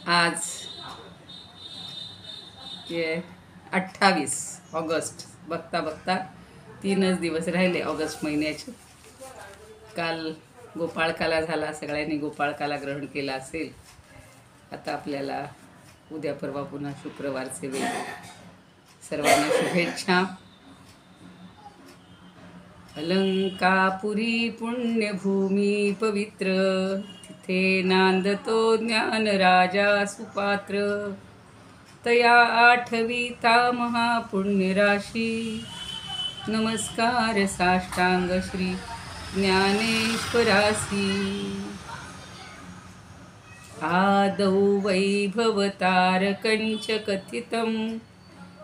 आज 28 ऑगस्ट. बघता बघता 3च दिवस राहिले ऑगस्ट महिन्याचे. काल गोपाळकाला झाला, सगळ्यांनी गोपाळकाला ग्रहण केला असेल. आता आपल्याला उद्या परवा पुन्हा शुक्रवारचे वेळ. सर्वांना शुभेच्छा. अलंकापुरी पुण्यभूमी पवित्र, तिथे नांदतो ज्ञान राजा सुपात्र. तया आठविता महापुण्यराशी, नमस्कार साष्टांग श्री ज्ञानेश्वरासी. आदौ वैभवतारकंच कथितं,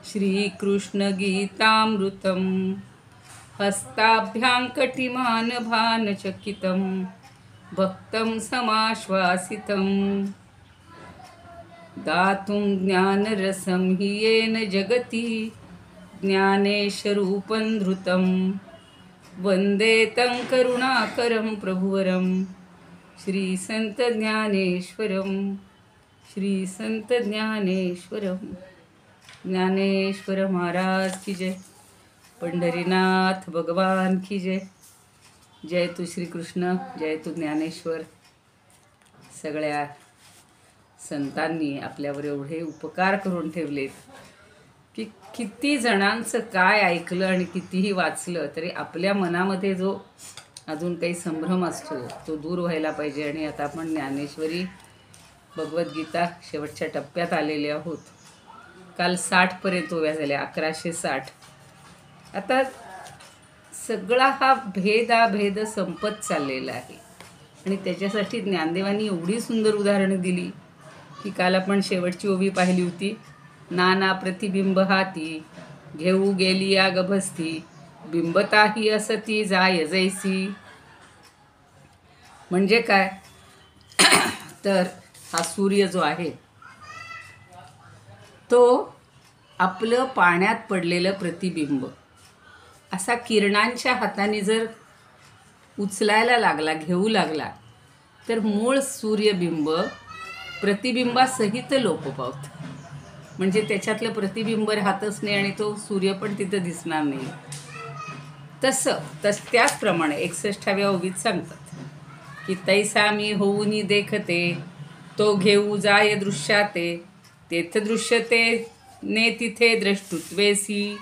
श्रीकृष्णगीतामृतं. हस्ताभ्यां कटिमानभानचकितं, भक्तं समाश्वासितं. दातुं ज्ञानरसं हि येन जगति, ज्ञानेशरूपं धृतं. वन्दे तं करुणाकरं प्रभुवरं, श्रीसंत ज्ञानेश्वरं. श्रीसंत ज्ञानेश्वरं. ज्ञानेश्वर महाराज की जय. पंढरीनाथ भगवान की जय. जय तू श्रीकृष्ण, जय तू ज्ञानेश्वर. सगळ्या संतांनी आपल्यावर एवढे उपकार करून ठेवलेत की किती जणांचं काय ऐकलं आणि कितीही वाचलं तरी आपल्या मनामध्ये जो अजून काही संभ्रम असतो तो दूर व्हायला पाहिजे. आणि आता आपण ज्ञानेश्वरी भगवद्गीता शेवटच्या टप्प्यात आलेले आहोत. काल 60पर्यंत उभ्या झाल्या, 1160. आता सगळा हा भेद संपत चाललेला आहे. आणि त्याच्यासाठी ज्ञानदेवांनी एवढी सुंदर उदाहरणं दिली की काल आपण शेवटची ओवी पाहिली होती. नाना प्रतिबिंब हाती, घेऊ गेली या गभस्ती, बिंबताही असती जाय जैसी. म्हणजे काय तर हा सूर्य जो आहे तो आपलं पाण्यात पडलेलं प्रतिबिंब असा किरणांच्या हाताने जर उचलायला लागला, घेऊ लागला, तर मूळ सूर्यबिंब प्रतिबिंबासहित लोप पावतं. म्हणजे त्याच्यातलं प्रतिबिंब राहतच नाही आणि तो सूर्य पण तिथं दिसणार नाही. त्याचप्रमाणे 61व्या ओवीत सांगतात की तैसा मी होऊनी देखते, तो घेऊ जाय दृश्याते, तेथ दृश्यते ने तिथे द्रष्टुत्वेसी.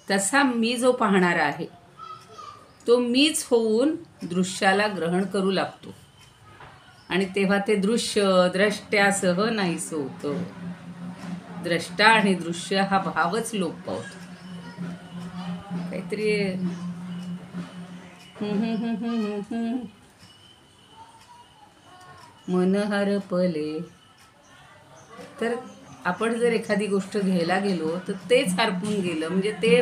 तसा मी जो पाहणारा आहे तो मीच होऊन दृश्याला ग्रहण करू लागतो आणि तेव्हा ते दृश्य द्रष्ट्यासह नाहीसं होतं. द्रष्टा आणि दृश्य हा भावच लोप पावतो. काहीतरी मन हरपले. तर आपण जर एखादी गोष्ट घ्यायला गेलो तर तेच हरपून गेलं, म्हणजे ते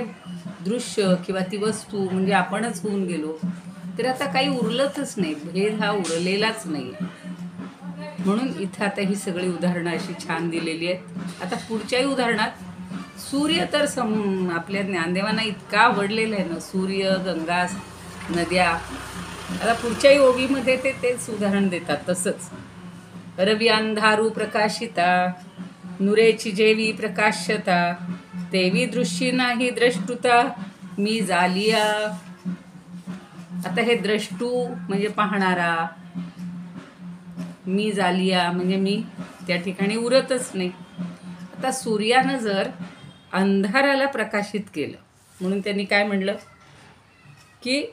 दृश्य किंवा ती वस्तू म्हणजे आपणच होऊन गेलो, तर आता काही उरलंच नाही. भेद हा उरलेलाच नाही. म्हणून इथं आता ही सगळी उदाहरणं अशी छान दिलेली आहेत. आता पुढच्याही उदाहरणात सूर्य तर आपल्या ज्ञानदेवांना इतका आवडलेला आहे ना, सूर्य, गंगा, नद्या. आता पुढच्याही ओवीमध्ये तेच उदाहरण देतात. तसंच रवी अंधारू प्रकाशिता, नुरेची जेवी प्रकाश्यता, तेवी दृष्टी नाही द्रष्टुता मी जालिया. आता हे द्रष्टू म्हणजे पाहणारा, मी जालिया म्हणजे मी त्या ठिकाणी उरतच नाही. आता सूर्यानं जर अंधाराला प्रकाशित केलं म्हणून त्यांनी काय म्हणलं की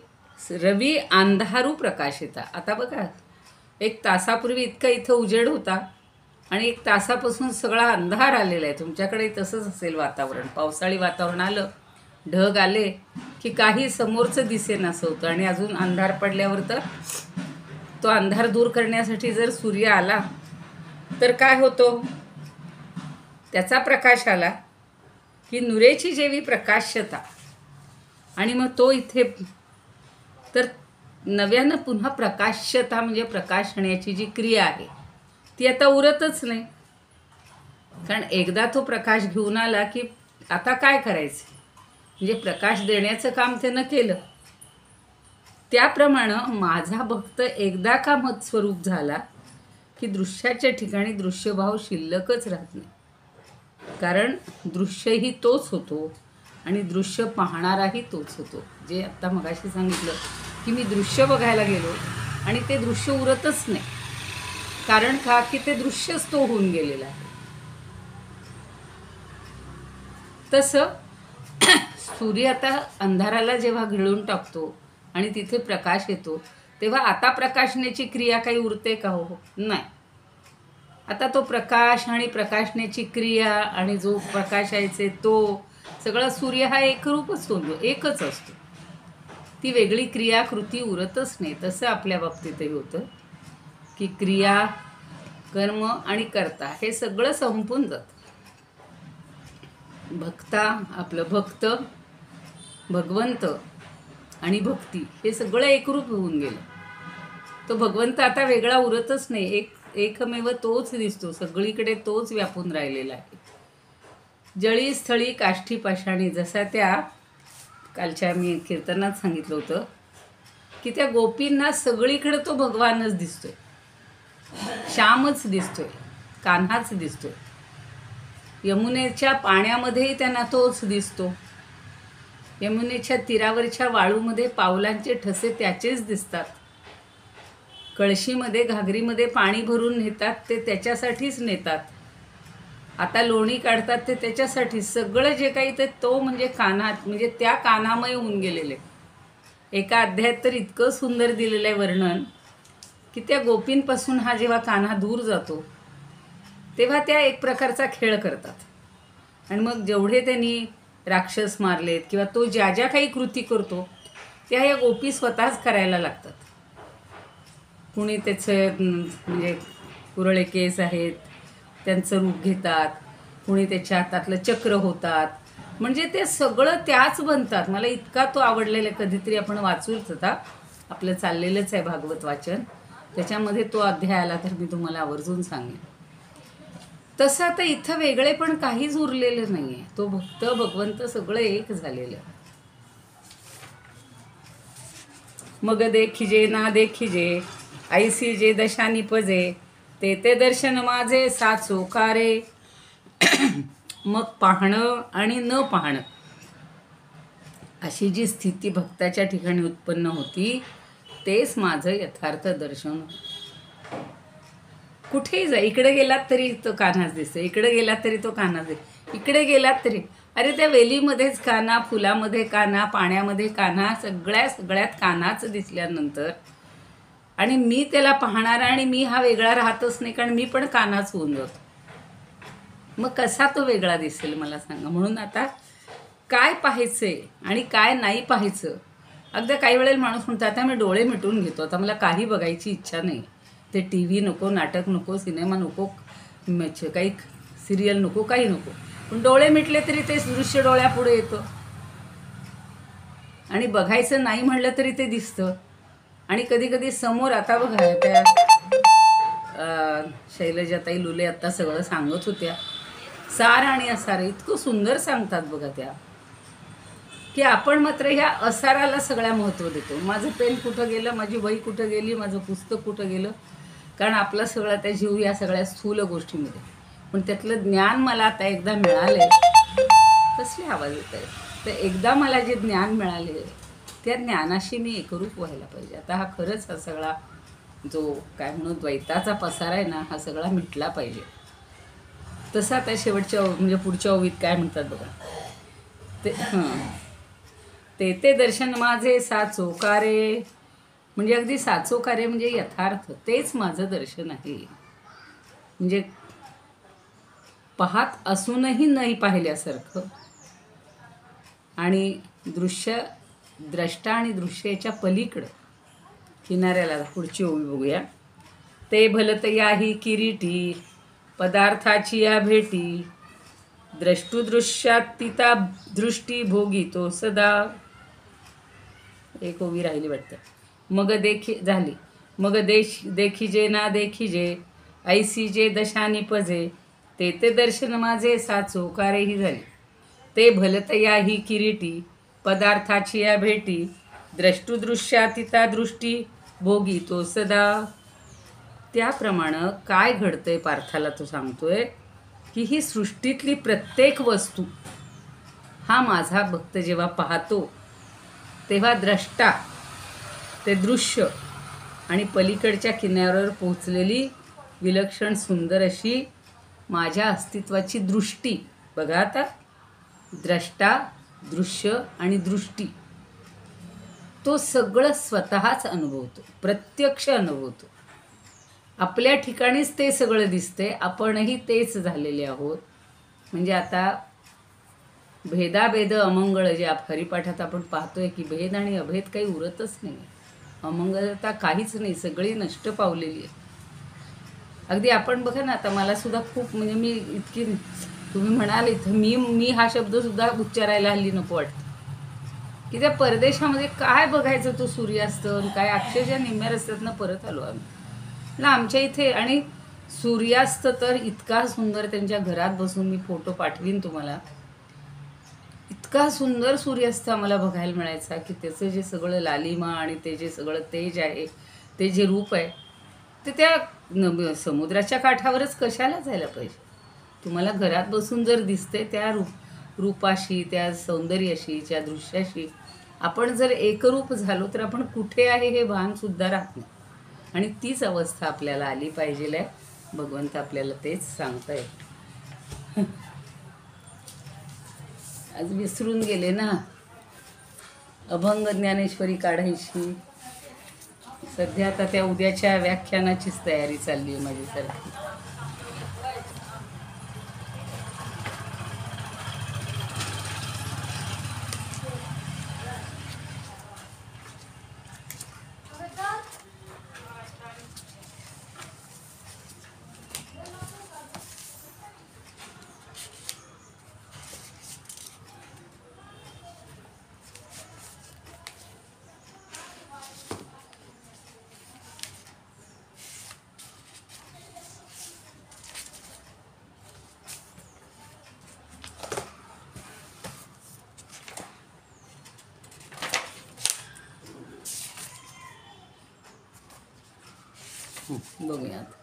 रवी अंधारू प्रकाशिता. आता बघा, 1 तासापूर्वी इतका इथं उजेड होता आणि 1 तासापासून सगळा अंधार आलेला आहे. तुमच्याकडे तसंच असेल वातावरण. पावसाळी वातावरण आलं, ढग आले की काही समोरचं दिसेनासं होतं. आणि अजून अंधार पडल्यावर तर तो अंधार दूर करण्यासाठी जर सूर्य आला तर काय होतो, त्याचा प्रकाश आला की नुरेची जेवी प्रकाश्यता, आणि मग तो इथे तर नव्यानं पुन्हा प्रकाश्यता म्हणजे प्रकाशण्याची जी क्रिया आहे ती आता उरतच नाही. कारण एकदा तो प्रकाश घेऊन आला की आता काय करायचं, म्हणजे प्रकाश देण्याचं काम त्यानं केलं. त्याप्रमाणे माझा भक्त एकदा का मत्स्वरूप झाला की दृश्याच्या ठिकाणी दृश्यभाव शिल्लकच राहत नाही. कारण दृश्यही तोच होतो आणि दृश्य पाहणाराही तोच होतो. जे आत्ता मगाशी सांगितलं की मी दृश्य बघायला गेलो आणि ते दृश्य उरतच नाही. कारण का की ते दृश्यच तो होऊन गेलेलं आहे. तसं सूर्य आता अंधाराला जेव्हा घिळून टाकतो आणि तिथे प्रकाश येतो तेव्हा आता प्रकाशण्याची क्रिया काही उरते का? हो नाही. आता तो प्रकाश आणि प्रकाशण्याची क्रिया आणि जो प्रकाशायचे तो सगळा सूर्य हा एकरूपच होतो, एकच असतो. ती वेगळी क्रिया कृती उरतच नाही. तसं आपल्या बाबतीतही होतं की क्रिया, कर्म आणि कर्ता हे सगळं संपून जातं. आपलं भक्त, भगवंत आणि भक्ती हे सगळं एकरूप होऊन गेलं. तो भगवंत आता वेगळा उरतच नाही. एकमेव तोच दिसतो. सगळीकडे तोच व्यापून राहिलेला आहे. जळी स्थळी काष्ठी पाषाणी, जसा त्या कालच्या मी कीर्तनात सांगितलं होतं की त्या गोपींना सगळीकडे तो भगवानच दिसतोय, श्यामच दिसतोय, कान्हाच दिसतोय. यमुनेच्या पाण्यामध्येही त्यांना तोच दिसतो. यमुनेच्या तीरावरच्या वाळूमध्ये पावलांचे ठसे त्याचेच दिसतात. कळशीमध्ये, घागरीमध्ये पाणी भरून नेतात ते त्याच्यासाठीच नेतात. आता लोणी काढतात ते त्याच्यासाठी. सगळं जे काही ते तो म्हणजे कान्हा, म्हणजे त्या कान्हामय होऊन गेलेले. एका अध्यायात तर इतकं सुंदर दिलेलं आहे वर्णन की त्या गोपींपासून हा जेव्हा कान्हा दूर जातो तेव्हा त्या एक प्रकारचा खेळ करतात आणि मग जेवढे त्यांनी राक्षस मारलेत किंवा तो ज्या ज्या काही कृती करतो त्या या गोपी स्वतःच करायला लागतात. कुणी त्याचं म्हणजे कुरळे केस आहेत त्यांचं रूप घेतात, कुणी त्याच्या हातातलं चक्र होतात, म्हणजे ते सगळं त्याच बनतात. मला इतका तो आवडलेला, कधीतरी आपण वाचूच होता, आपलं चाललेलंच आहे भागवत वाचन, त्याच्यामध्ये तो अध्याय आला तर मी तुम्हाला आवर्जून सांगेन. तसं आता इथं वेगळे पण काहीच उरलेलं नाही आहे. तो भक्त भगवंत सगळं एक झालेलं. मग देखिजे ना देखिजे ऐसी जे दशा निपजे, ते दर्शन माझे साचो कारे. मग पाहणं आणि न पाहणं अशी जी स्थिती भक्ताच्या ठिकाणी उत्पन्न होती तेच माझं यथार्थ दर्शन. कुठेही जा, इकडे गेलात तरी तो कान्हाच दिसतो, इकडे गेलात तरी तो कान्हाच दिसतो, इकडे गेलात तरी अरे त्या वेलीमध्येच कान्हा, फुलामध्ये कान्हा, पाण्यामध्ये कान्हा, सगळ्यात कान्हाच दिसल्यानंतर आणि मी त्याला पाहणारा आणि मी हा वेगळा राहतच नाही, कारण मी पण कान्हाच होऊन जातो. मग कसा तो वेगळा दिसेल मला सांगा. म्हणून आता काय पाहायचंय आणि काय नाही पाहायचं. अगदी काही वेळेला माणूस म्हणतो आता मी डोळे मिटून घेतो, आता मला काही बघायची इच्छा नाही. ते टी व्ही नको, नाटक नको, सिनेमा नको, काही सिरियल नको, काही नको, पण डोळे मिटले तरी ते दृश्य डोळ्यापुढे येतं आणि बघायचं नाही म्हणलं तरी ते दिसतं. आणि कधी कधी समोर, आता बघा त्या शैलजाताई लुले आत्ता सगळं सांगत होत्या, सार आणि असार इतकं सुंदर सांगतात बघा त्या, की आपण मात्र ह्या असाराला सगळ्या महत्त्व देतो. माझं पेन कुठं गेलं, माझी वही कुठं गेली, माझं पुस्तक कुठं गेलं, कारण आपला सगळा त्या जीव या सगळ्या स्थूल गोष्टीमध्ये. पण त्यातलं ज्ञान मला आता एकदा मिळाले, कसले आवाज येत आहे, तर एकदा मला जे ज्ञान मिळाले त्या ज्ञानाशी मी एकरूप व्हायला पाहिजे. आता हा खरंच हा सगळा जो काय म्हणू द्वैताचा पसारा आहे ना, हा सगळा मिटला पाहिजे. तसं आता शेवटच्या म्हणजे पुढच्या ओवीत काय म्हणतात बघा, ते दर्शन माझे साचोकारे, म्हणजे अगदी साचोकारे म्हणजे यथार्थ तेच माझं दर्शन आहे. म्हणजे पाहत असूनही नाही पाहिल्यासारखं आणि द्रष्टा आणि दृश्य याच्या पलीकडं किनाऱ्याला. पुढची ओवी बघूया. ते भलतया ही किरीटी पदार्थाची या भेटी, द्रष्टुदृश्यातीता दृष्टी भोगी तो सदा. एक ओवी राहिली वाटतं. मग झाली. मग देखिजे ना देखिजे ऐसी जे दशा निपजे, ते दर्शन माझे साचोकारे ही झाली. ते भलतया ही किरीटी पदार्थाची या भेटी, द्रष्टुदृश्यातीता दृष्टी भोगी तो सदा. त्याप्रमाणे काय घडतंय पार्थाला तो सांगतोय की ही सृष्टीतली प्रत्येक वस्तू हा माझा भक्त जेव्हा पाहतो तेव्हा द्रष्टा ते दृश्य आणि पलीकडच्या किनाऱ्यावर पोहोचलेली विलक्षण सुंदर अशी माझ्या अस्तित्वाची दृष्टी बघा आता द्रष्टा दृश्य आणि दृष्टी तो सगळं स्वतःच अनुभवतो प्रत्यक्ष अनुभवतो आपल्या ठिकाणीच ते सगळं दिसते आपणही तेच झालेले आहोत म्हणजे आता भेदाभेद अमंगळ जे हरिपाठात आपण पाहतोय की भेद आणि अभेद काही उरतच नाही अमंगलता काहीच नाही सगळी नष्ट पावलेली आहे अगदी आपण बघा ना आता मला सुद्धा खूप म्हणजे मी इतकी तुम्ही म्हणाल इथं मी हा शब्दसुद्धा उच्चारायला हल्ली नको वाटतं की त्या परदेशामध्ये काय बघायचं तो सूर्यास्त काय अक्षरशः निम्म्या रस्त्यातनं परत आलो आम्ही ना आमच्या इथे आणि सूर्यास्त तर इतका सुंदर त्यांच्या घरात बसून मी फोटो पाठवीन तुम्हाला इतका सुंदर सूर्यास्त आम्हाला बघायला मिळायचा की त्याचं जे सगळं लालिमा आणि ते जे सगळं तेज आहे ते जे रूप आहे ते त्या समुद्राच्या काठावरच कशाला जायला पाहिजे तुम्हाला घरात बसून जर दिसते त्या रूपाशी त्या सौंदर्याशी त्या दृश्याशी आपण जर एकरूप झालो तर आपण कुठे आहे हे भानसुद्धा राहत नाही आणि तीच अवस्था आपल्याला आली पाहिजे आहे भगवंत आपल्याला तेच सांगताय आज विसरून गेले ना अभंग ज्ञानेश्वरी काढायची सध्या आता त्या उद्याच्या व्याख्यानाचीच तयारी चालली आहे माझ्यासारखी बघूयात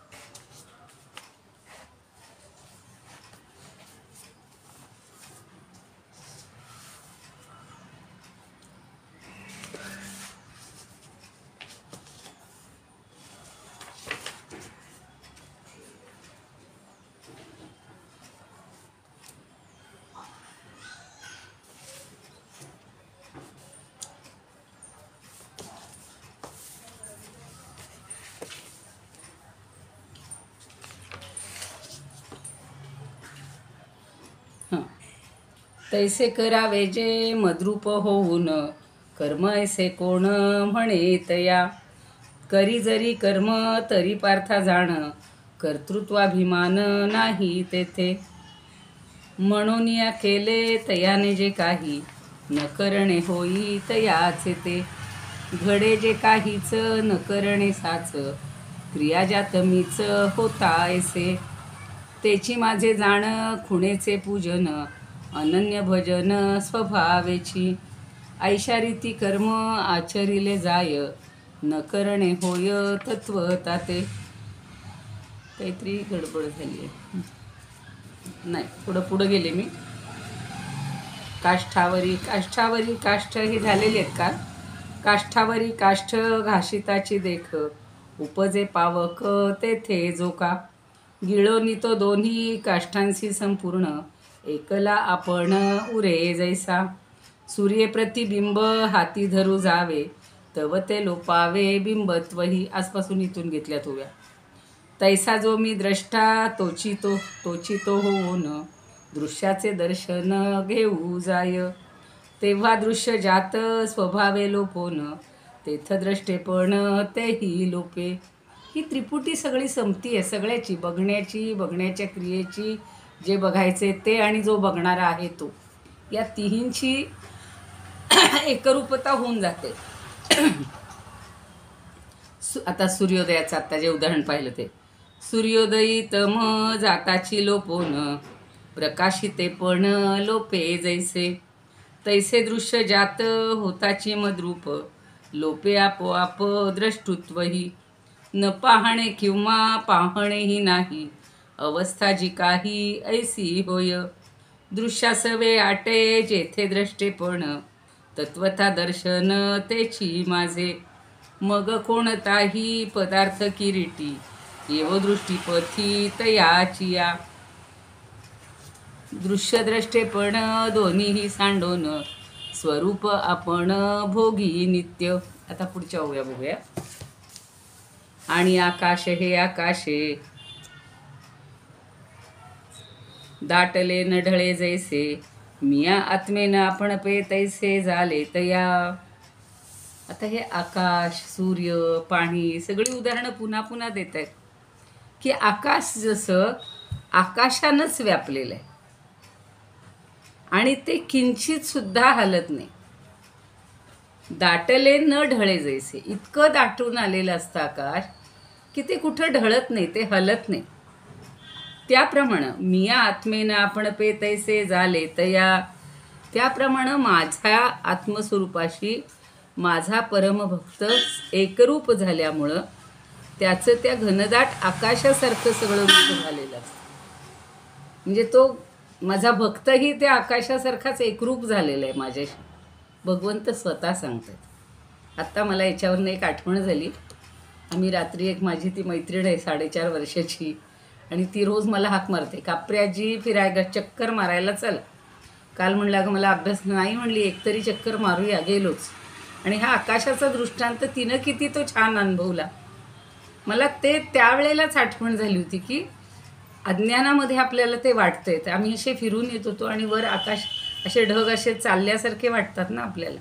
तैसे करावे जे मद्रूप होऊन कर्म ऐसे कोण म्हणे तया करी जरी कर्म तरी पार्था जाण कर्तृत्वाभिमान नाही तेथे म्हणून या केले तयाने जे काही न करणे होई तयाचे ते घडे जे काहीच न करणे साच क्रिया ज्यात मीच होता ऐसे तेची माझे जाण खुणेचे पूजन अनन्य भजन स्वभावेची ऐशा रीती कर्म आचरिले जाय न करणे होय तत्वता ते काहीतरी गडबड झाली आहे नाही पुढं गेले मी काष्ठावरी काष्ठ हे झालेले आहेत का काष्ठावरी काष्ठ घाशिताची देख उपजे पावक तेथे जो का गिळोनी तो दोन्ही काष्ठांशी संपूर्ण एकला आपण उरे जैसा सूर्य प्रतिबिंब हाती धरू जावे तव ते लोपावे बिंबत्वही आजपासून इथून घेतल्यात उभ्या तैसा जो मी द्रष्टा तोची तो होऊन दृश्याचे दर्शन घेऊ जाय तेव्हा दृश्य जात स्वभावे लोपोन तेथ द्रष्टेपण तेही लोपे ही त्रिपुटी सगळी संपती आहे सगळ्याची बघण्याच्या क्रियेची जे बघायचे ते आणि जो बघणारा आहे तो या तिहींची एकरूपता होऊन जाते आता सूर्योदयाचं आता जे उदाहरण पाहिलं ते सूर्योदयी तम जाताची लोपोन प्रकाशिते पण लोपे जैसे तैसे दृश्य जात होताची मद्रूप लोपे आपोआप द्रष्टृत्वही न पाहणे किंवा पाहणेही नाही, अवस्था जी काही ऐसी होय. दृश्यासवे आटे जेथे द्रष्टेपण, तत्वता दर्शन तेची माझे. मग कोणताही पदार्थ किरीटी, येव दृष्टीपथी तयाचिया. दृश्यद्रष्टेपण दोन्हीही सांडोन, स्वरूप आपण भोगी नित्य. आता पुढच्या ओव्या बघूया. आणि आकाश हे आकाशे, दाटले न ढळे जैसे, मिया आत्मेन आपण पे तैसे झाले तया. आता हे आकाश, सूर्य, पाणी सगळी उदाहरणं पुन्हा पुन्हा देत आहेत की आकाश जसं आकाशानंच व्यापलेलं आहे आणि ते किंचित सुद्धा हलत नाही. दाटले न ढळे जैसे, इतकं दाटून आलेलं असतं आकाश की ते कुठं ढळत नाही, ते हलत नाही. त्याप्रमाणे मिया आत्मेनं आपण पे तैसे झाले तया. त्याप्रमाणे माझ्या आत्मस्वरूपाशी माझा परमभक्त एकरूप झाल्यामुळं त्याचं त्या घनदाट आकाशासारखं सगळं रूप झालेलं असतं. म्हणजे तो माझा भक्तही त्या आकाशासारखाच एकरूप झालेला आहे माझ्याशी, भगवंत स्वतः सांगतात. आत्ता मला याच्यावरनं एक आठवण झाली. आम्ही रात्री एक माझी ती मैत्रीण आहे 4.5 वर्षाची, आणि ती रोज मला हाक मारते, कापऱ्याजी फिरायला चक्कर मारायला चल. काल म्हणलं अगं मला अभ्यास नाही, म्हणली एकतरी चक्कर मारूया, गेलोच. आणि हा आकाशाचा दृष्टांत तिनं किती तो छान अनुभवला. मला ते त्यावेळेलाच आठवण झाली होती की अज्ञानामध्ये आपल्याला ते वाटतंय. तर आम्ही असे फिरून येत होतो आणि वर आकाश असे ढग असे चालल्यासारखे वाटतात ना आपल्याला.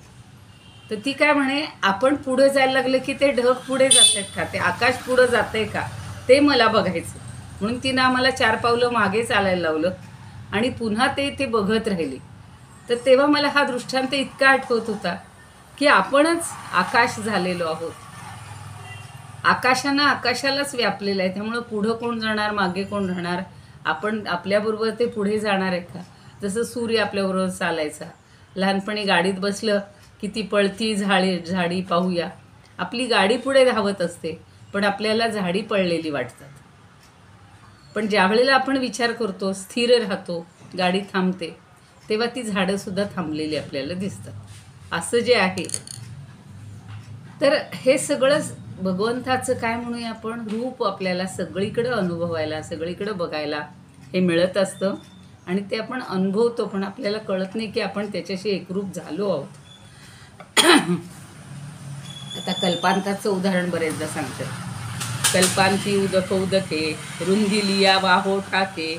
तर ती काय म्हणे, आपण पुढे जायला लागलं की ते ढग पुढे जात आहेत का, ते आकाश पुढं जातंय का, ते मला बघायचं. म्हणून तिनं आम्हाला 4 पावलं मागे चालायला लावलं आणि पुन्हा ते बघत राहिली. तर तेव्हा मला हा दृष्टांत इतका आठवत होता की आपणच आकाश झालेलो आहोत. आकाशानं आकाशालाच व्यापलेलं आहे. त्यामुळं पुढं कोण जाणार, मागे कोण राहणार, आपण आपल्याबरोबर ते पुढे जाणार आहे का. जसं सूर्य आपल्याबरोबर चालायचा. लहानपणी गाडीत बसलं की ती पळती झाडी पाहूया. आपली गाडी पुढे धावत असते पण आपल्याला झाडी पळलेली वाटतात. पण ज्या वेळेला आपण विचार करतो, स्थिर राहतो, गाडी थांबते, तेव्हा ती झाडंसुद्धा थांबलेली आपल्याला दिसतात. असं जे आहे, तर हे सगळंच भगवंताचं काय म्हणूया आपण, रूप आपल्याला सगळीकडं अनुभवायला, सगळीकडं बघायला हे मिळत असतं. आणि ते आपण अनुभवतो पण आपल्याला कळत नाही की आपण त्याच्याशी एकरूप झालो आहोत. आता कल्पांताचं उदाहरण बरेचदा सांगतात. कल्पांती उदक उदके, रुंदी लिया वाहो ठाके,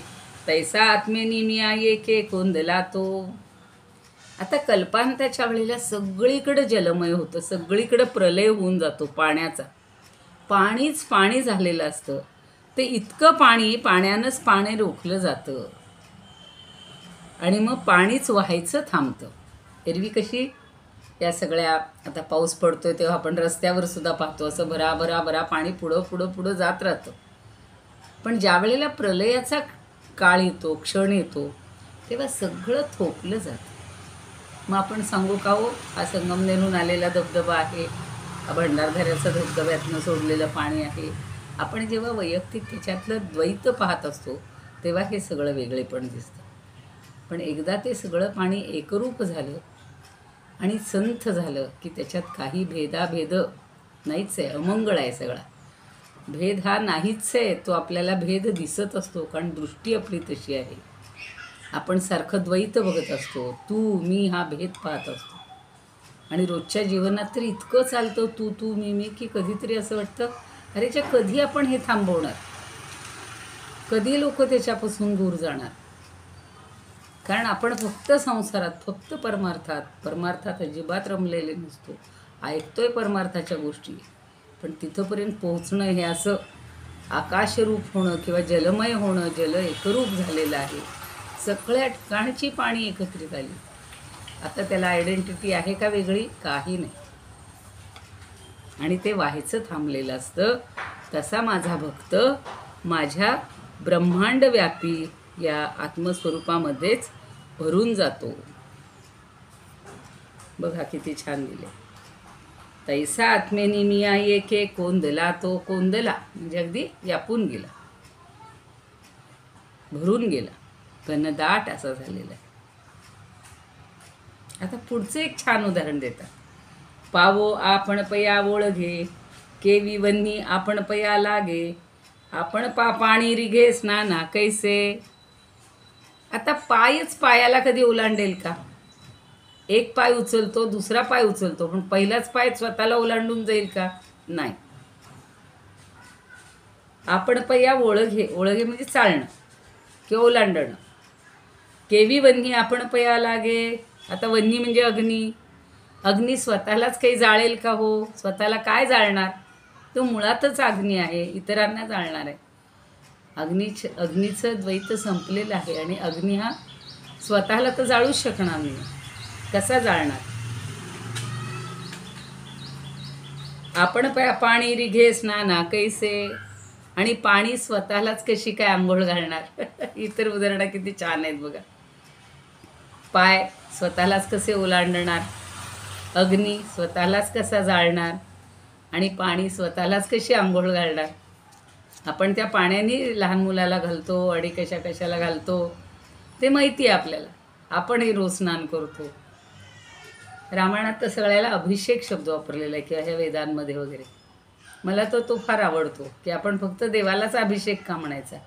तैसा आत्मेनी मिया येके कोंदला तो. आता कल्पांताच्या वेळेला सगळीकडं जलमय होतं, सगळीकडं प्रलय होऊन जातो पाण्याचा. पाणीच पाणी झालेलं असतं. ते इतकं पाण्यानंच पाणी रोखलं जातं आणि मग पाणीच व्हायचं थांबतं. एरवी कशी या सगळ्या, आता पाऊस पडतोय तेव्हा आपण रस्त्यावर सुद्धा पाहतो, असं भरा भरा भरा पाणी पुढं पुढं पुढं जात राहतं. पण ज्या वेळेला प्रलयाचा काळ येतो, क्षण येतो, तेव्हा सगळं थोपलं जातं. मग आपण सांगू का हो, हा संगमनेरहून आलेला धबधबा आहे, हा भंडारदऱ्याचा धबधब्यातनं सोडलेलं पाणी आहे. आपण जेव्हा वैयक्तिक त्याच्यातलं द्वैत पाहत असतो तेव्हा हे सगळं वेगळेपण दिसतं. पण एकदा ते सगळं पाणी एकरूप झालं आणि संथ झालं की त्याच्यात काही भेदाभेद नाहीच आहे, अमंगळ आहे सगळा. भेद हा नाहीच आहे, तो आपल्याला भेद दिसत असतो कारण दृष्टी आपली तशी आहे. आपण सारखं द्वैत बघत असतो, तू मी हा भेद पाहत असतो. आणि रोजच्या जीवनात तर इतकं चालतं तू तू मी मी की कधीतरी असं वाटतं, अरे कधी आपण हे थांबवणार, कधी लोक त्याच्यापासून दूर जाणार. कारण आपण फक्त संसारात, फक्त परमार्थात अजिबात रमलेले नसतो. ऐकतोय परमार्थाच्या गोष्टी, पण तिथंपर्यंत पोहोचणं हे असं आकाशरूप होणं किंवा जलमय होणं, जल एकरूप झालेलं आहे. सगळ्या ठिकाणची पाणी एकत्रित आली. आता त्याला आयडेंटिटी आहे का वेगळी, काही नाही. आणि ते व्हायचं थांबलेलं असतं. तसा माझा भक्त माझ्या ब्रह्मांडव्यापी या आत्मस्वरूपामध्येच भरून जातो. बघा किती छान दिले. तैसा आत्मेनी मिया एके कोंदला तो कोंदला, म्हणजे अगदी व्यापून गेला, भरून गेला, घनदाट असा झालेला आहे. आता पुढचं एक छान उदाहरण देतात. पावो आपण पया ओळघे, केवी वन्नी आपण पया लागे, आपण पाणी रिघे स्नाना कैसे. आता पायच पायाला कधी ओलांडेल का? एक पाय उचलतो, दुसरा पाय उचलतो, पण पहिलाच पाय स्वतःला ओलांडून जाईल का? नाही. आपण पया ओळघे, ओळघे म्हणजे चालणं किंवा ओलांडणं. केवी वन्नी आपण पया लागे, आता वन्नी म्हणजे अग्नी. अग्नी स्वतःलाच काही जाळेल का हो? स्वतःला काय जाळणार? तो मुळातच अग्नी आहे, इतरांना जाळणार आहे. अग्नीचं द्वैत संपलेलं आहे आणि अग्नी हा स्वतःला तर जाळूच शकणार नाही. कसा जाळणार? आपण पाणी रिघे स्नाना कैसे, आणि पाणी स्वतःलाच कशी काय आंघोळ घालणार? इतर उदाहरणं किती छान आहेत बघा. पाय स्वतःलाच कसे ओलांडणार, अग्नी स्वतःलाच कसा जाळणार, आणि पाणी स्वतःलाच कशी आंघोळ घालणार. आपण त्या पाण्याने लहान मुलाला घालतो आणि कशाला घालतो ते माहिती आहे आपल्याला. आपणही रोज स्नान करतो. रामायणात तर सगळ्याला अभिषेक शब्द वापरलेला आहे किंवा ह्या वेदांमध्ये वगैरे. मला तो फार आवडतो की आपण फक्त देवालाच अभिषेक का म्हणायचा.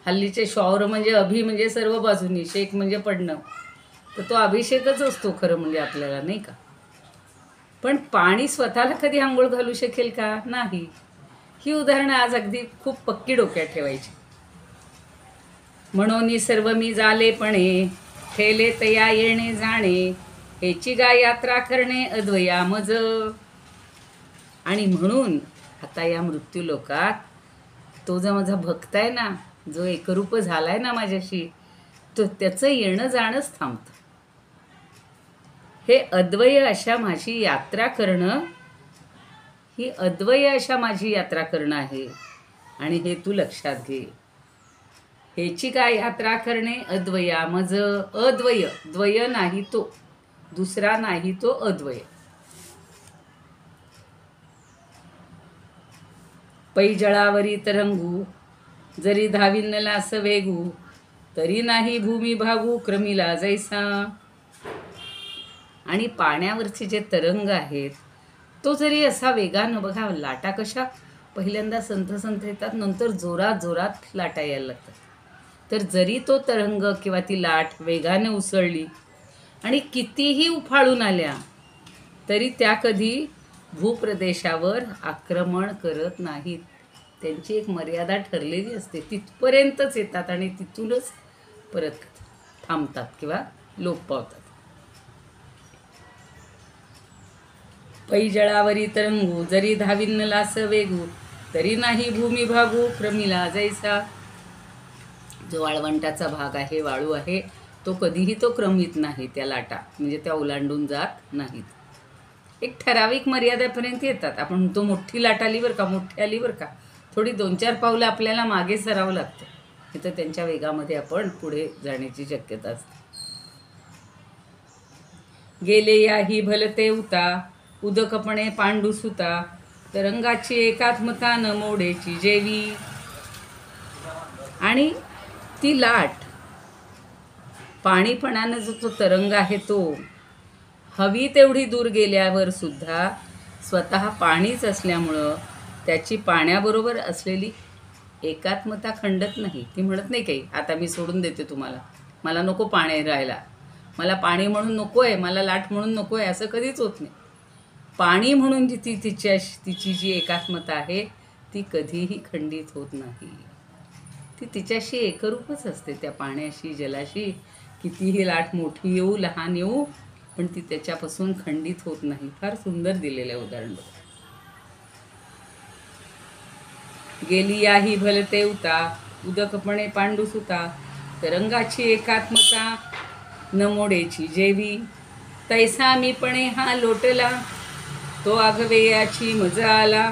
हल्लीचे शौर म्हणजे अभि म्हणजे सर्व बाजूनी, शेक म्हणजे पडणं, तर तो अभिषेकच असतो खरं म्हणजे आपल्याला, नाही का? पण पाणी स्वतःला कधी आंघोळ घालू शकेल का? नाही. ही उदाहरणं आज अगदी खूप पक्की डोक्यात ठेवायची. म्हणून सर्व मी झालेपणे, ठेले तया येणे जाणे, हेची गा यात्रा करणे अद्वया मज. आणि म्हणून आता या मृत्यू लोकात तो जो माझा भक्त आहे ना, जो एकरूप झालाय ना माझ्याशी, तो त्याचं येणं जाणंच थांबतं. हे अद्वय अशा माझी यात्रा करणं, ही अद्वय अशा माझी यात्रा करणं आहे. आणि हे तू लक्षात घे. हेची काय यात्रा करणे अद्वया मज. अद्वय, द्वय नाही तो, दुसरा नाही तो अद्वय. पै जळावरी तरंगू, जरी धाविनला अस वेगू, तरी नाही भूमी भागू क्रमिला जैसा. आणि पाण्यावरचे जे तरंग आहेत, तो जरी असा वेगानं, बघा लाटा कशा पहिल्यांदा संथ संथ येतात, नंतर जोरात जोरात लाटा यायला लागतात. तर जरी तो तरंग किंवा ती लाट वेगाने उसळली आणि कितीही उफाळून आल्या, तरी त्या कधी भूप्रदेशावर आक्रमण करत नाहीत. त्यांची एक मर्यादा ठरलेली असते, तिथपर्यंतच येतात आणि तिथूनच परत थांबतात किंवा लोप पावतात. पै जळावरी तरंगू, जरी धाविनला अस वेगू, तरी नाही भूमी भागू क्रमिला जैसा. जो वाळवंटाचा भाग आहे, वाळू आहे, तो कधीही तो क्रमित नाही. त्या लाटा म्हणजे त्या ओलांडून जात नाहीत. एक ठराविक मर्यादेपर्यंत येतात. आपण म्हणतो मोठी लाट आली बरं का, मोठी आली बरं का, थोडी 2-4 पावलं आपल्याला मागे सरावं लागतं, नाही तर त्यांच्या वेगामध्ये आपण पुढे जाण्याची शक्यता असते. गेले याही भलते उता, उदकपणे पांडू सुता, तरंगाची एकात्मता न मोडेची जेवी. आणि ती लाट, पाणीपणानं जो तो तरंग आहे, तो हवी तेवढी दूर गेल्यावर सुद्धा स्वतः पाणीच असल्यामुळं त्याची पाण्याबरोबर असलेली एकात्मता खंडत नाही. ती म्हणत नाही काही, आता मी सोडून देते तुम्हाला, मला नको पाणी राहायला, मला पाणी म्हणून नको आहे, मला लाट म्हणून नको आहे, असं कधीच होत नाही. पाणी म्हणून तिची जी एकात्मता आहे, ती कधीही खंडित होत नाही. ती तिच्याशी एकरूपच असते, त्या पाण्याशी, जलाशी. कितीही लाट मोठी येऊ, लहान येऊ, पण ती त्याच्यापासून खंडित होत नाही. फार सुंदर दिलेलं आहे उदाहरण बघा. गेली याही भलते उता, उदकपणे पांडू सुता, तरंगाची एकात्मता न मोडेची जेवी. तैसा मीपणे हा लोटला, तो आघवे याची मजा आला,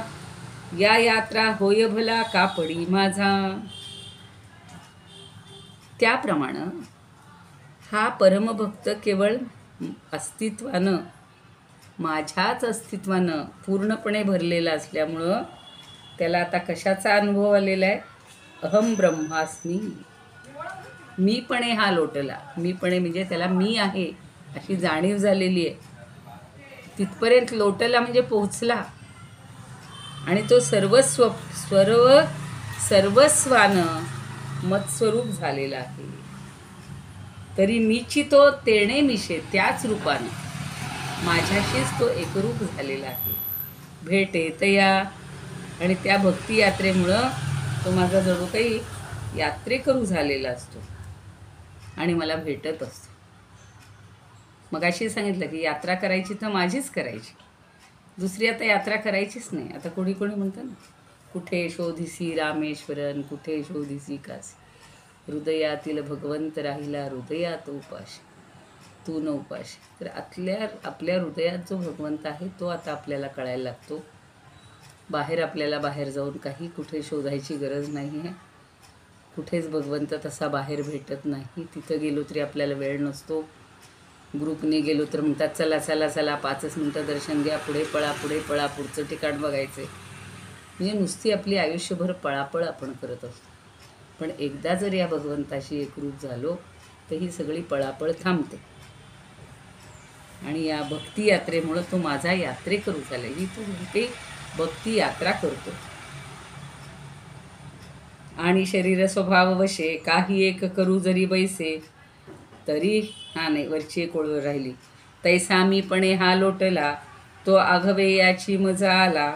या यात्रा होय भला कापडी माझा. त्याप्रमाणे हा परमभक्त केवळ अस्तित्वानं माझ्याच अस्तित्वानं पूर्णपणे भरलेला असल्यामुळं त्याला आता कशाचा अनुभव आलेला आहे? अहम ब्रह्मास्मी. मीपणे हा लोटला. मीपणे म्हणजे त्याला मी आहे अशी जाणीव झालेली आहे. तिथपर्यंत लोटला म्हणजे पोहोचला आणि तो सर्वस्वानं मत्स्वरूप झालेला आहे. तरी मीची तो तेणे मिशे त्याच रूपानं माझ्याशीच तो एकरूप झालेला आहे. भेट येतया आणि त्या भक्ती यात्रेमुळं तो माझा जणू काही यात्रेकरू झालेला असतो आणि मला भेटत असतो. मगाशी सांगितलं की यात्रा करायची तर माझीच करायची, दुसरी आता यात्रा करायचीच नाही. आता कोणी म्हणतं ना, कुठे शोधिसी रामेश्वरन, कुठे शोधिसी काशी, हृदयातील भगवंत राहिला हृदयात उपाशी, तू न उपाशी. तर आपल्या हृदयात जो भगवंत आहे तो आता आपल्याला कळायला लागतो. आपल्याला बाहेर जाऊन काही कुठे शोधायची गरज नाही आहे. कुठेच भगवंत तसा बाहेर भेटत नाही. तिथं गेलो तरी आपल्याला वेळ नसतो. ग्रुपने गेलो तर म्हणतात चला चला चला 5 मिनटं दर्शन घ्या, पुढे पळा पुढचं ठिकाण बघायचं. म्हणजे नुसती आपली आयुष्यभर पळापळ आपण करत असतो. पण एकदा जर या भगवंताशी एकरूप झालो तर ही सगळी पळापळ थांबते आणि या भक्ती यात्रेमुळं तो माझा यात्रेकरू झाला. ही तो कुठे भक्ती यात्रा करतो. आणि शरीर स्वभाव वशे काही एक करू जरी बैसे, तरी नाही वरची एक ओळ राहिली. तैसा मीपणे हा लोटला तो आघवे याची मजा आला,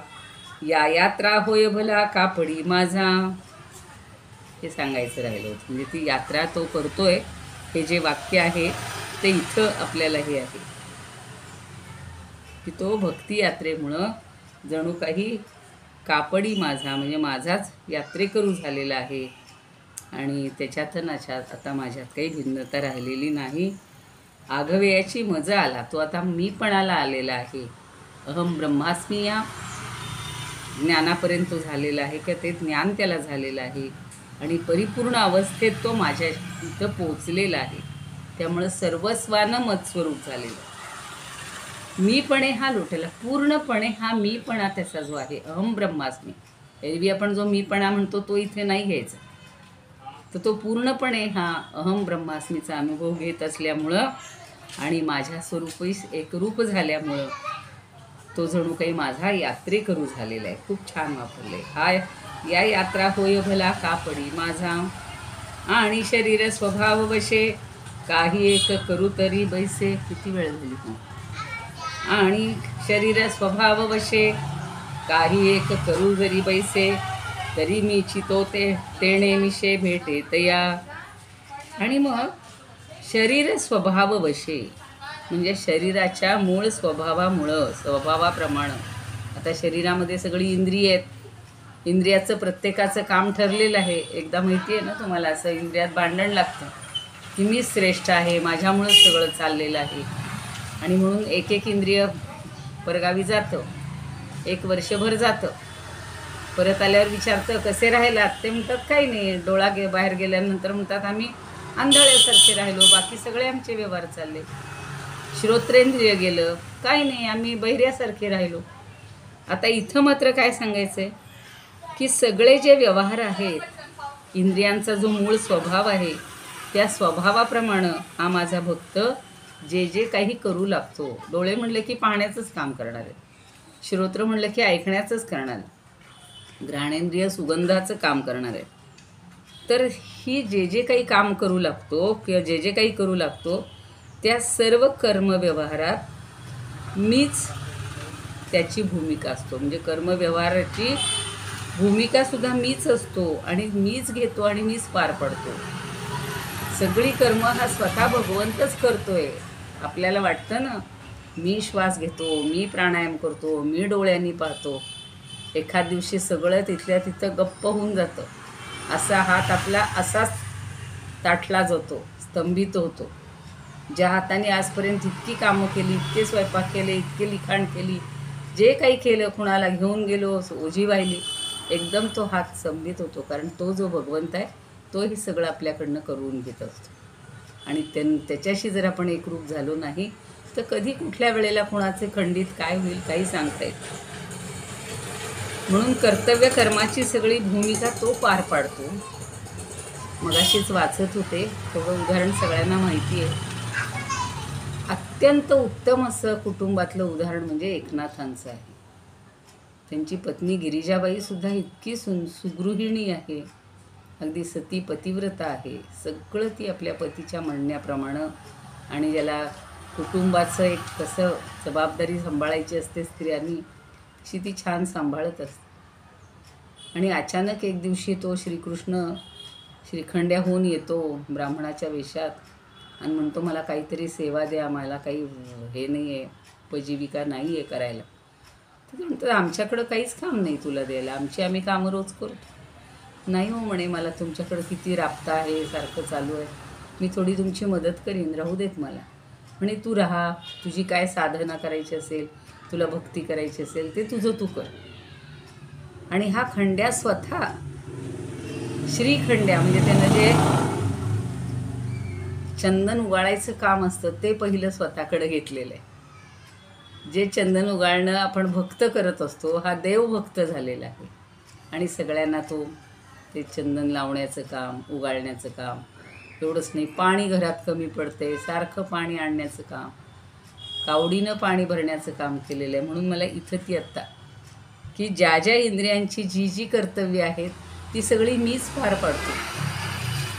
या यात्रा होय भला कापडी माझा. हे सांगायचं राहिलं होतं. म्हणजे ती यात्रा तो करतोय हे जे वाक्य आहे ते इथं आपल्याला हे आहे की तो भक्ती यात्रेमुळं जणू काही कापडी माझा म्हणजे माझाच यात्रेकरू झालेला आहे आणि त्याच्यात आता माझ्यात काही भिन्नता राहिलेली नाही. आघवेयाची मजा आला, तो आता मीपणाला आलेला आहे. अहम ब्रह्मास्मी या ज्ञानापर्यंत झालेला आहे की ते ज्ञान त्याला झालेलं आहे आणि परिपूर्ण अवस्थेत तो माझ्या इथं पोचलेला आहे. त्यामुळं सर्वस्वानं मत्स्वरूप झालेलं. मीपणे हा लोटला, पूर्णपणे हा मीपणा त्याचा जो आहे अहम ब्रह्मास्मी. एरवी आपण जो मीपणा म्हणतो तो इथे नाही घ्यायचा. तर तो पूर्णपणे हा अहम ब्रह्मास्मीचा अनुभव घेत असल्यामुळं आणि माझ्या स्वरूपी एकरूप झाल्यामुळं तो जणू काही माझा यात्रेकरू झालेला आहे. खूप छान वापरले. या यात्रा होय भला कापडी माझा, आणि शरीर स्वभाव वशे काही एक करू तरी बैसे. किती वेळ झाली तू? आणि शरीर स्वभाव वशे काही एक करू जरी बैसे, तरी मीची तो तेणे मिशे भेटे तया. आणि मग शरीर स्वभाव वशे म्हणजे शरीराच्या मूळ स्वभावाप्रमाणे. आता शरीरामध्ये सगळी इंद्रिय आहेत. इंद्रियाचं प्रत्येकाचं काम ठरलेलं आहे. एकदा माहिती आहे ना तुम्हाला, असं इंद्रियात भांडण लागतं की मी श्रेष्ठ आहे, माझ्यामुळंच सगळं चाललेलं आहे. आणि म्हणून एक इंद्रिय परगावी जातं, 1 वर्षभर जातं. परत आल्यावर विचारतं कसे राहिलात, ते म्हणतात काही नाही. डोळा बाहेर गेल्यानंतर म्हणतात आम्ही आंधळ्यासारखे राहिलो, बाकी सगळे आमचे व्यवहार चालले. श्रोत्रेंद्रिय गेलं, काही नाही, आम्ही बहिऱ्यासारखे राहिलो. आता इथं मात्र काय सांगायचं आहे की सगळे जे व्यवहार आहेत, इंद्रियांचा जो मूळ स्वभाव आहे त्या स्वभावाप्रमाणे हा माझा भक्त जे काही करू लागतो. डोळे म्हणले की पाहण्याचंच काम करणार आहे, श्रोत्र म्हणलं की ऐकण्याचंच करणार आहे, घ्राणेंद्रिय सुगंधाचं काम करणार आहे. तर ही जे काही काम करू लागतो किंवा जे काही करू लागतो त्या सर्व कर्मव्यवहारात मीच त्याची भूमिका असतो. म्हणजे कर्मव्यवहाराची भूमिकासुद्धा मीच असतो आणि मीच घेतो आणि मीच पार पडतो. सगळी कर्म हा स्वतः भगवंतच करतोय. आपल्याला वाटतं ना, मी श्वास घेतो, मी प्राणायाम करतो, मी डोळ्यांनी पाहतो. एखाद दिवशी सगळं तिथल्या तिथं गप्प होऊन जातं. असा हात आपला असाच ताठला जातो, स्तंभित होतो. ज्या हाताने आजपर्यंत इतकी कामं केली, इतके स्वयंपाक केले, इतके लिखाण केली, जे काही केलं, कुणाला घेऊन गेलो, ओझी वाहिली, एकदम तो हात स्तंभित होतो. कारण तो जो भगवंत आहे तोही सगळं आपल्याकडनं करून घेत असतो. आणि त्याच्याशी जर आपण एकरूप झालो नाही तर कधी कुठल्या वेळेला कोणाचे खंडित काय होईल काही सांगता येत. म्हणून कर्तव्य कर्माची सगळी भूमिका तो पार पाडतो. मगाशीच वाचत होते, थोडं उदाहरण सगळ्यांना माहिती आहे. अत्यंत उत्तम असं कुटुंबातलं उदाहरण म्हणजे एकनाथांचं आहे. त्यांची पत्नी गिरिजाबाईसुद्धा इतकी सुगृहिणी आहे, अगदी सती पतिव्रता आहे. सगळं ती आपल्या पतीच्या म्हणण्याप्रमाणे, आणि ज्याला कुटुंबाचं एक कसं जबाबदारी सांभाळायची असते स्त्रियांनी, तशी ती छान सांभाळत असते. आणि अचानक एक दिवशी तो श्रीकृष्ण श्रीखंड्याहून येतो ब्राह्मणाच्या वेशात आणि म्हणतो, मला काहीतरी सेवा द्या, मला काही हे नाही आहे, उपजीविका नाही आहे करायला. तर म्हणतो, आमच्याकडं काहीच काम नाही तुला द्यायला, आम्ही कामं रोज करतो. नाही हो म्हणे, मला तुमच्याकडं किती राबता आहे, सारखं चालू आहे, मी थोडी तुमची मदत करीन, राहू देत मला. म्हणे तू राहा, तुझी काय साधना करायची असेल, तुला भक्ती करायची असेल ते तुझं तू कर. आणि हा खंड्या स्वतः श्रीखंड्या म्हणजे त्यानं जे चंदन उगाळायचं काम असतं ते पहिलं स्वतःकडे घेतलेलं आहे. जे चंदन उगाळणं आपण भक्त करत असतो, हा देवभक्त झालेला आहे. आणि सगळ्यांना तो ते चंदन लावण्याचं काम, उगाळण्याचं काम, एवढंच नाही, पाणी घरात कमी पडते, सारखं पाणी आणण्याचं काम, कावडीनं पाणी भरण्याचं काम केलेलं आहे. म्हणून मला इथं ती आत्ता की ज्या ज्या इंद्रियांची जी जी कर्तव्य आहेत ती सगळी मीच पार पाडतो.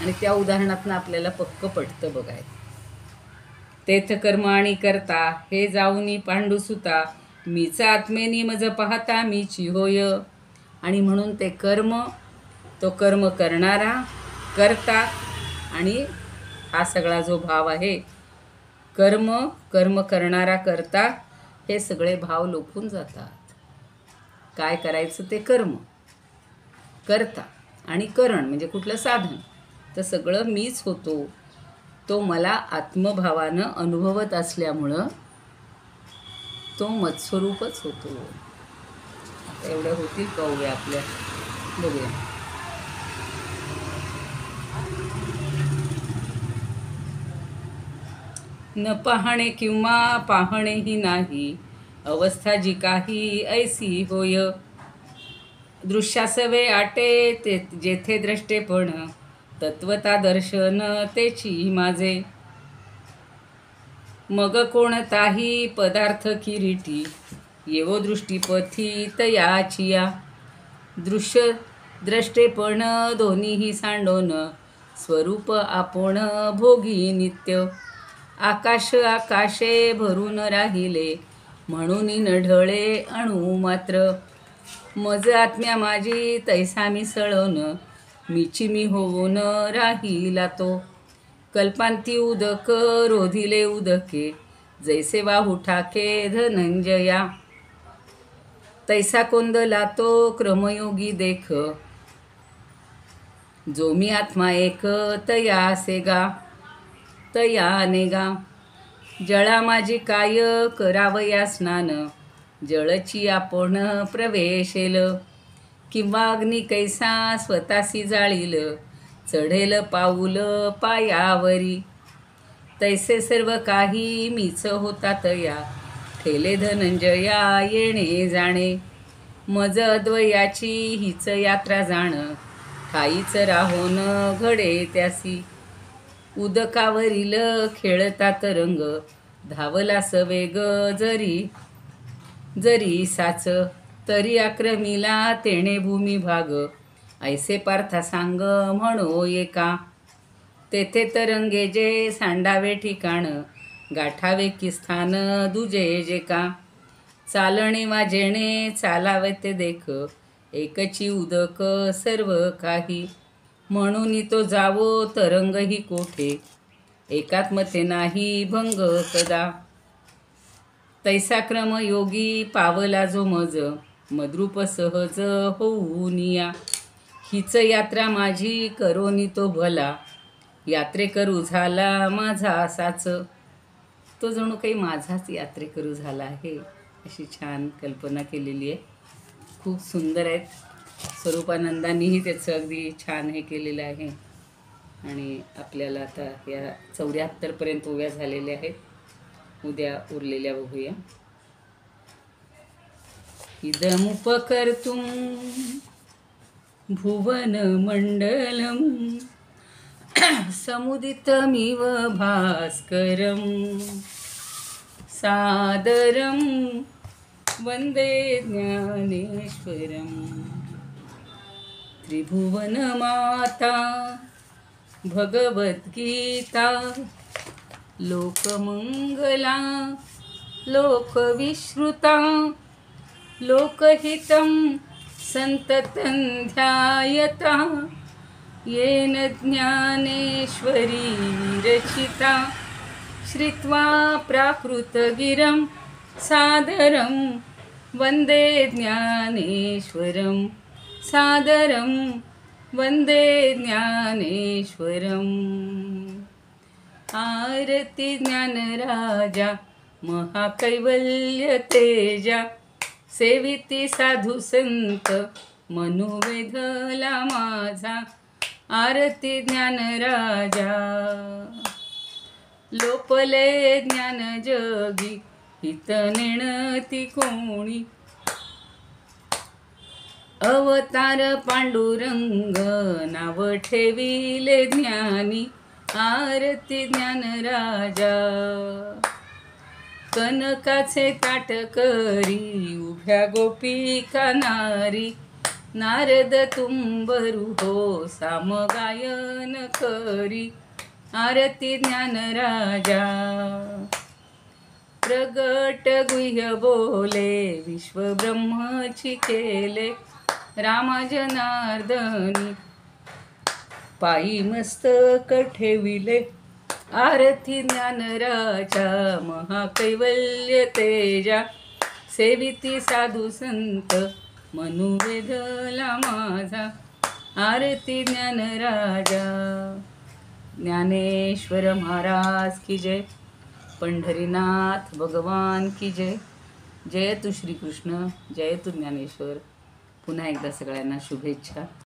आणि त्या उदाहरणातनं आपल्याला पक्क पटतं बघाय. तेथ कर्म आणि करता हे जाऊनी पांडुसुता, मीचा आत्मेनी मज पाहता मीची होय. आणि म्हणून ते कर्म, तो कर्म करणारा, करता, आणि हा सगळा जो भाव आहे, कर्म करणारा, करता, हे सगळे भाव लोपून जातात. काय करायचं ते कर्म, करता, आणि करण म्हणजे कुठलं साधन, तर सगळं मीच होतो. तो मला आत्मभावानं अनुभवत असल्यामुळं तो मत्स्वरूपच होतो. आता एवढ्या होतील पाहूया आपल्या, बघूया. न पाहणे किंवा पाहणेही नाही, अवस्था जी काही ऐसी होय. दृश्यासवे आटे ते जेथे द्रष्टेपण, तत्वता दर्शन तेची माझे. मग कोणताही पदार्थ किरीटी, येवो दृष्टीपथी तयाचिया. दृश्य द्रष्टेपण दोन्हीही सांडोन, स्वरूप आपण भोगी नित्य. आकाश आकाशे भरून राहिले, म्हणून नढळे अणू मात्र. मज आत्म्या माझी तैसा मिसळून, मीची मी होऊन राहिला तो. कल्पांती उदक रोधिले उदके, जैसे वाहू ठाके धनंजया. तैसा कोंदला तो क्रमयोगी देख, जो मी आत्मा एक तया सेगा, तया नेगा. जळा माझी काय करावया स्नान, जळची आपण प्रवेशेल. किंवा अग्नी कैसा स्वतःसी जाळील, चढेल पाऊल पायावरी. तैसे सर्व काही मीच होता तया, ठेले धनंजया येणे जाणे. मज अद्वयाची हीच यात्रा जाण, ठाईच राहोन घडे त्यासी. उदकावरील खेळता तरंग, धावला सवेग जरी जरी साच. तरी आक्रमिला तेणे भूमी भाग, ऐसे पार्था सांग म्हणो एका. तेथे तरंगे जे सांडावे ठिकाण, गाठावे की स्थान दुजे जे का. चालणे वाजेणे चालावे ते देख, एकची उदक सर्व काही. म्हणून तो जावो तरंग ही कोठे, एकात्मते नाही भंग कदा. तैसा क्रम योगी पावला जो मज, मद्रूप सहज होऊनिया. हीच यात्रा माझी करोनी तो भला, यात्रेकरू झाला माझा असाच. तो जणू काही माझाच यात्रेकरू झाला आहे, अशी छान कल्पना केलेली आहे. खूप सुंदर आहेत. स्वरूपानंदांनीही त्याचं अगदी छान हे केलेलं आहे. आणि आपल्याला आता या 74पर्यंत ओव्या झालेल्या आहेत. उद्या उरलेल्या बघूया. इदमुपकर्तुं भुवनमण्डलं समुदितमिव भास्करं सादरं वन्दे ज्ञानेश्वरं. त्रिभुवनमाता भगवद्गीता लोकमंगला लोकविश्रुता लोकहितं संततं ध्यायता येन ज्ञानेश्वरी विरचिता. श्रुत्वा प्राकृतगिरं सादरं वन्दे ज्ञानेश्वरं सादरं वन्दे ज्ञानेश्वरम्. आरती ज्ञानराजा महाकैवल्य तेजा सेविती साधू संत मनोवेधला माझा. आरती ज्ञानराजा लोपले ज्ञान जगी हित नेणती कोणी. अवतार पांडुरंग नाव ठेविले ज्ञानी. आरती ज्ञानराजा कनकाचे ताट करी उभ्या गोपिका नारी. नारद तुंबरू हो सामगायन करी. आरती ज्ञानराजा प्रगट गुह्य बोले विश्व ब्रह्मची केले. रामा जनार्दनी पायी मस्तक ठेविले. आरती ज्ञानराजा महाकैवल्य तेजा सेविती साधू संत मनोवेधला माझा. आरती ज्ञानराजा. ज्ञानेश्वर महाराज की जय. पंढरीनाथ भगवान की जय. जय तू श्रीकृष्ण, जय तू ज्ञानेश्वर. पुन्हा एकदा सगळ्यांना शुभेच्छा.